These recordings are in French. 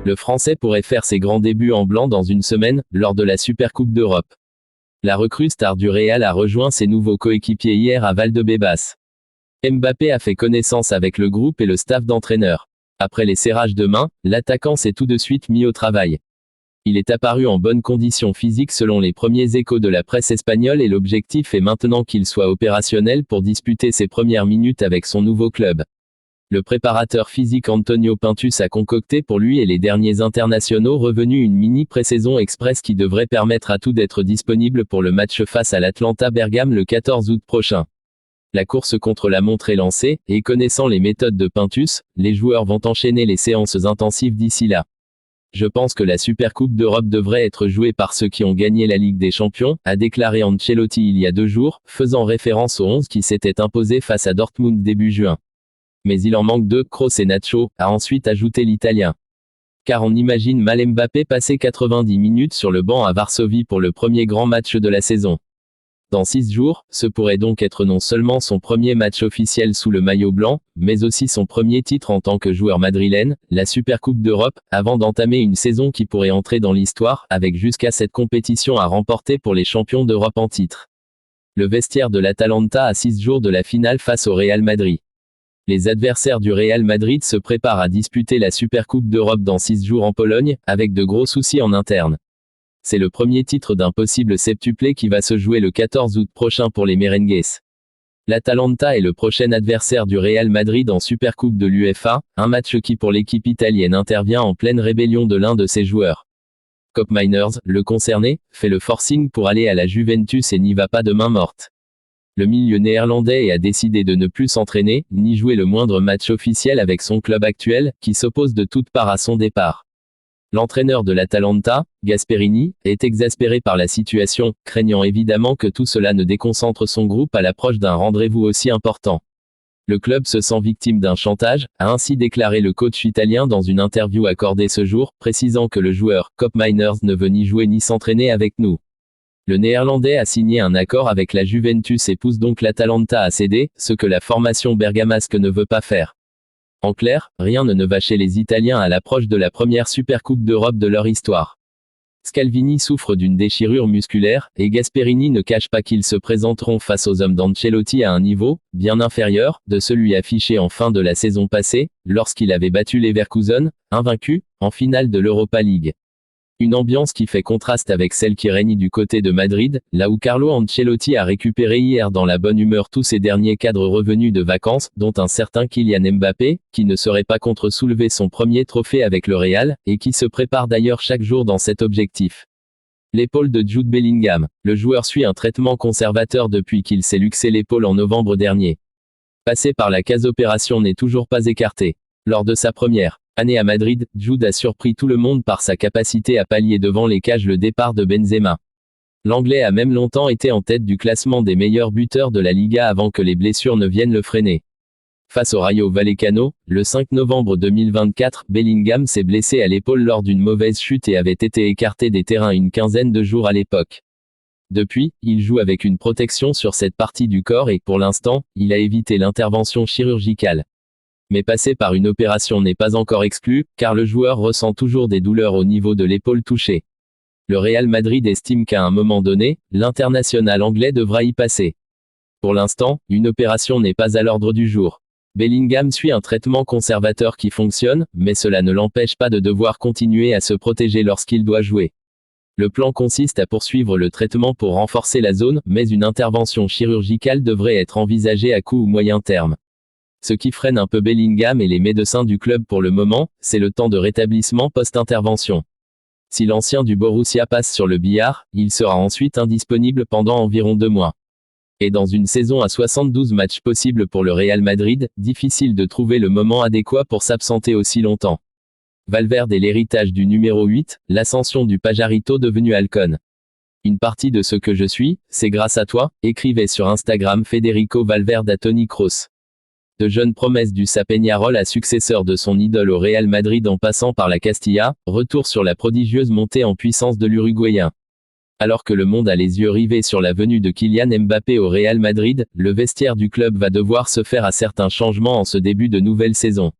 Le Français pourrait faire ses grands débuts en blanc dans une semaine, lors de la Supercoupe d'Europe. La recrue star du Real a rejoint ses nouveaux coéquipiers hier à Valdebebas. Mbappé a fait connaissance avec le groupe et le staff d'entraîneurs. Après les serrages de main, l'attaquant s'est tout de suite mis au travail. Il est apparu en bonne condition physique selon les premiers échos de la presse espagnole et l'objectif est maintenant qu'il soit opérationnel pour disputer ses premières minutes avec son nouveau club. Le préparateur physique Antonio Pintus a concocté pour lui et les derniers internationaux revenus une mini-pré-saison express qui devrait permettre à tout d'être disponible pour le match face à l'Atalanta Bergame le 14 août prochain. La course contre la montre est lancée, et connaissant les méthodes de Pintus, les joueurs vont enchaîner les séances intensives d'ici là. Je pense que la Supercoupe d'Europe devrait être jouée par ceux qui ont gagné la Ligue des Champions, a déclaré Ancelotti il y a 2 jours, faisant référence aux 11 qui s'étaient imposés face à Dortmund début juin. Mais il en manque 2, Kroos et Nacho, a ensuite ajouté l'Italien. Car on imagine mal Mbappé passer 90 minutes sur le banc à Varsovie pour le premier grand match de la saison. Dans 6 jours, ce pourrait donc être non seulement son premier match officiel sous le maillot blanc, mais aussi son premier titre en tant que joueur madrilène, la Supercoupe d'Europe, avant d'entamer une saison qui pourrait entrer dans l'histoire, avec jusqu'à cette compétition à remporter pour les champions d'Europe en titre. Le vestiaire de l'Atalanta à 6 jours de la finale face au Real Madrid. Les adversaires du Real Madrid se préparent à disputer la Supercoupe d'Europe dans 6 jours en Pologne, avec de gros soucis en interne. C'est le premier titre d'un possible septuplé qui va se jouer le 14 août prochain pour les merengues. L'Atalanta est le prochain adversaire du Real Madrid en Supercoupe de l'UEFA, un match qui pour l'équipe italienne intervient en pleine rébellion de l'un de ses joueurs. Koopmeiners, le concerné, fait le forcing pour aller à la Juventus et n'y va pas de main morte. Le milieu néerlandais a décidé de ne plus s'entraîner, ni jouer le moindre match officiel avec son club actuel, qui s'oppose de toutes parts à son départ. L'entraîneur de l'Atalanta, Gasperini, est exaspéré par la situation, craignant évidemment que tout cela ne déconcentre son groupe à l'approche d'un rendez-vous aussi important. Le club se sent victime d'un chantage, a ainsi déclaré le coach italien dans une interview accordée ce jour, précisant que le joueur, Koopmeiners ne veut ni jouer ni s'entraîner avec nous. Le néerlandais a signé un accord avec la Juventus et pousse donc l'Atalanta à céder, ce que la formation bergamasque ne veut pas faire. En clair, rien ne va chez les Italiens à l'approche de la première Supercoupe d'Europe de leur histoire. Scalvini souffre d'une déchirure musculaire, et Gasperini ne cache pas qu'ils se présenteront face aux hommes d'Ancelotti à un niveau, bien inférieur, de celui affiché en fin de la saison passée, lorsqu'il avait battu Leverkusen, invaincu, en finale de l'Europa League. Une ambiance qui fait contraste avec celle qui règne du côté de Madrid, là où Carlo Ancelotti a récupéré hier dans la bonne humeur tous ses derniers cadres revenus de vacances, dont un certain Kylian Mbappé, qui ne serait pas contre soulever son premier trophée avec le Real, et qui se prépare d'ailleurs chaque jour dans cet objectif. L'épaule de Jude Bellingham. Le joueur suit un traitement conservateur depuis qu'il s'est luxé l'épaule en novembre dernier. Passer par la case opération n'est toujours pas écarté. Lors de sa première année à Madrid, Jude a surpris tout le monde par sa capacité à pallier devant les cages le départ de Benzema. L'Anglais a même longtemps été en tête du classement des meilleurs buteurs de la Liga avant que les blessures ne viennent le freiner. Face au Rayo Vallecano, le 5 novembre 2024, Bellingham s'est blessé à l'épaule lors d'une mauvaise chute et avait été écarté des terrains une quinzaine de jours à l'époque. Depuis, il joue avec une protection sur cette partie du corps et, pour l'instant, il a évité l'intervention chirurgicale. Mais passer par une opération n'est pas encore exclu, car le joueur ressent toujours des douleurs au niveau de l'épaule touchée. Le Real Madrid estime qu'à un moment donné, l'international anglais devra y passer. Pour l'instant, une opération n'est pas à l'ordre du jour. Bellingham suit un traitement conservateur qui fonctionne, mais cela ne l'empêche pas de devoir continuer à se protéger lorsqu'il doit jouer. Le plan consiste à poursuivre le traitement pour renforcer la zone, mais une intervention chirurgicale devrait être envisagée à court ou moyen terme. Ce qui freine un peu Bellingham et les médecins du club pour le moment, c'est le temps de rétablissement post-intervention. Si l'ancien du Borussia passe sur le billard, il sera ensuite indisponible pendant environ 2 mois. Et dans une saison à 72 matchs possibles pour le Real Madrid, difficile de trouver le moment adéquat pour s'absenter aussi longtemps. Valverde est l'héritage du numéro 8, l'ascension du Pajarito devenu Halcón. Une partie de ce que je suis, c'est grâce à toi, écrivait sur Instagram Federico Valverde à Toni Kroos. De jeunes promesses du Sa Peñarol à successeur de son idole au Real Madrid en passant par la Castilla, retour sur la prodigieuse montée en puissance de l'Uruguayen. Alors que le monde a les yeux rivés sur la venue de Kylian Mbappé au Real Madrid, le vestiaire du club va devoir se faire à certains changements en ce début de nouvelle saison.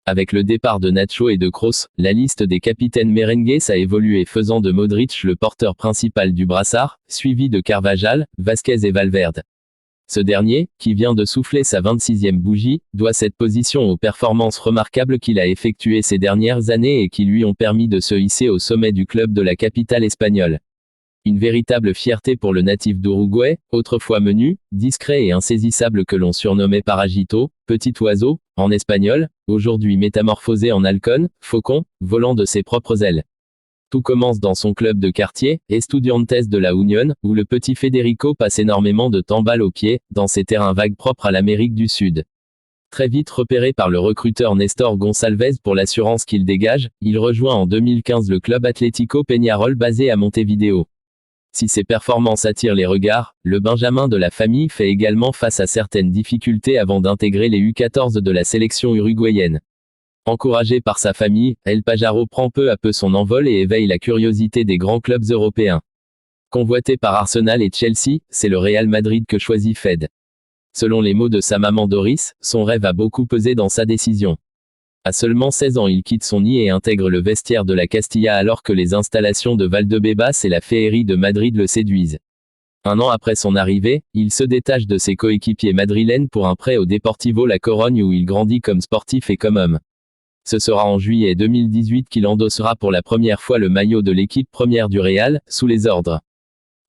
Avec le départ de Nacho et de Kroos, la liste des capitaines merengues a évolué faisant de Modric le porteur principal du brassard, suivi de Carvajal, Vasquez et Valverde. Ce dernier, qui vient de souffler sa 26e bougie, doit cette position aux performances remarquables qu'il a effectuées ces dernières années et qui lui ont permis de se hisser au sommet du club de la capitale espagnole. Une véritable fierté pour le natif d'Uruguay, autrefois menu, discret et insaisissable que l'on surnommait Parajito, petit oiseau, en espagnol, aujourd'hui métamorphosé en halcón, faucon, volant de ses propres ailes. Tout commence dans son club de quartier, Estudiantes de la Unión, où le petit Federico passe énormément de temps balle aux pieds, dans ses terrains vagues propres à l'Amérique du Sud. Très vite repéré par le recruteur Nestor Gonçalves pour l'assurance qu'il dégage, il rejoint en 2015 le club Atlético Peñarol basé à Montevideo. Si ses performances attirent les regards, le Benjamin de la famille fait également face à certaines difficultés avant d'intégrer les U14 de la sélection uruguayenne. Encouragé par sa famille, El Pajaro prend peu à peu son envol et éveille la curiosité des grands clubs européens. Convoité par Arsenal et Chelsea, c'est le Real Madrid que choisit Fed. Selon les mots de sa maman Doris, son rêve a beaucoup pesé dans sa décision. À seulement 16 ans, il quitte son nid et intègre le vestiaire de la Castilla alors que les installations de Valdebebas et la féerie de Madrid le séduisent. Un an après son arrivée, il se détache de ses coéquipiers madrilènes pour un prêt au Deportivo La Corogne où il grandit comme sportif et comme homme. Ce sera en juillet 2018 qu'il endossera pour la première fois le maillot de l'équipe première du Real, sous les ordres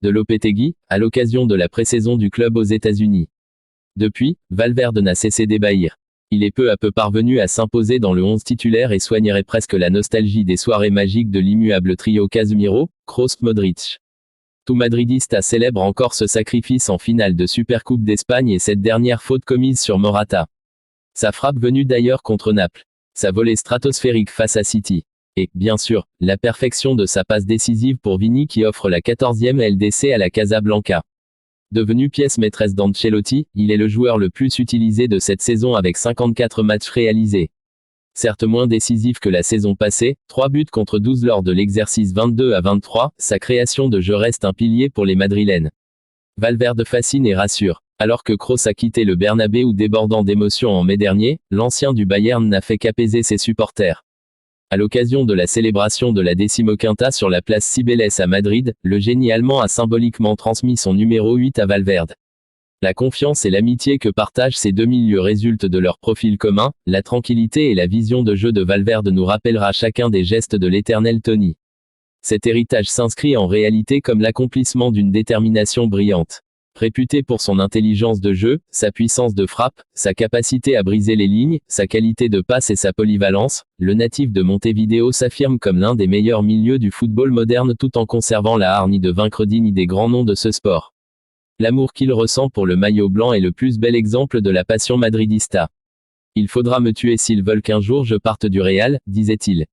de Lopetegui, à l'occasion de la pré-saison du club aux États-Unis. Depuis, Valverde n'a cessé d'ébahir. Il est peu à peu parvenu à s'imposer dans le 11 titulaire et soignerait presque la nostalgie des soirées magiques de l'immuable trio Casemiro, Kroos, Modric. Tout madridista célèbre encore ce sacrifice en finale de Supercoupe d'Espagne et cette dernière faute commise sur Morata. Sa frappe venue d'ailleurs contre Naples. Sa volée stratosphérique face à City. Et, bien sûr, la perfection de sa passe décisive pour Vini qui offre la 14e LDC à la Casablanca. Devenu pièce maîtresse d'Ancelotti, il est le joueur le plus utilisé de cette saison avec 54 matchs réalisés. Certes moins décisif que la saison passée, 3 buts contre 12 lors de l'exercice 22 à 23, sa création de jeu reste un pilier pour les Madrilènes. Valverde fascine et rassure. Alors que Kroos a quitté le Bernabéu débordant d'émotions en mai dernier, l'ancien du Bayern n'a fait qu'apaiser ses supporters. À l'occasion de la célébration de la décimoquinta sur la place Cibeles à Madrid, le génie allemand a symboliquement transmis son numéro 8 à Valverde. La confiance et l'amitié que partagent ces deux milieux résultent de leur profil commun, la tranquillité et la vision de jeu de Valverde nous rappellera chacun des gestes de l'éternel Tony. Cet héritage s'inscrit en réalité comme l'accomplissement d'une détermination brillante. Réputé pour son intelligence de jeu, sa puissance de frappe, sa capacité à briser les lignes, sa qualité de passe et sa polyvalence, le natif de Montevideo s'affirme comme l'un des meilleurs milieux du football moderne tout en conservant la hargne de vaincre digne des grands noms de ce sport. L'amour qu'il ressent pour le maillot blanc est le plus bel exemple de la passion madridista. Il faudra me tuer s'ils veulent qu'un jour je parte du Real, disait-il.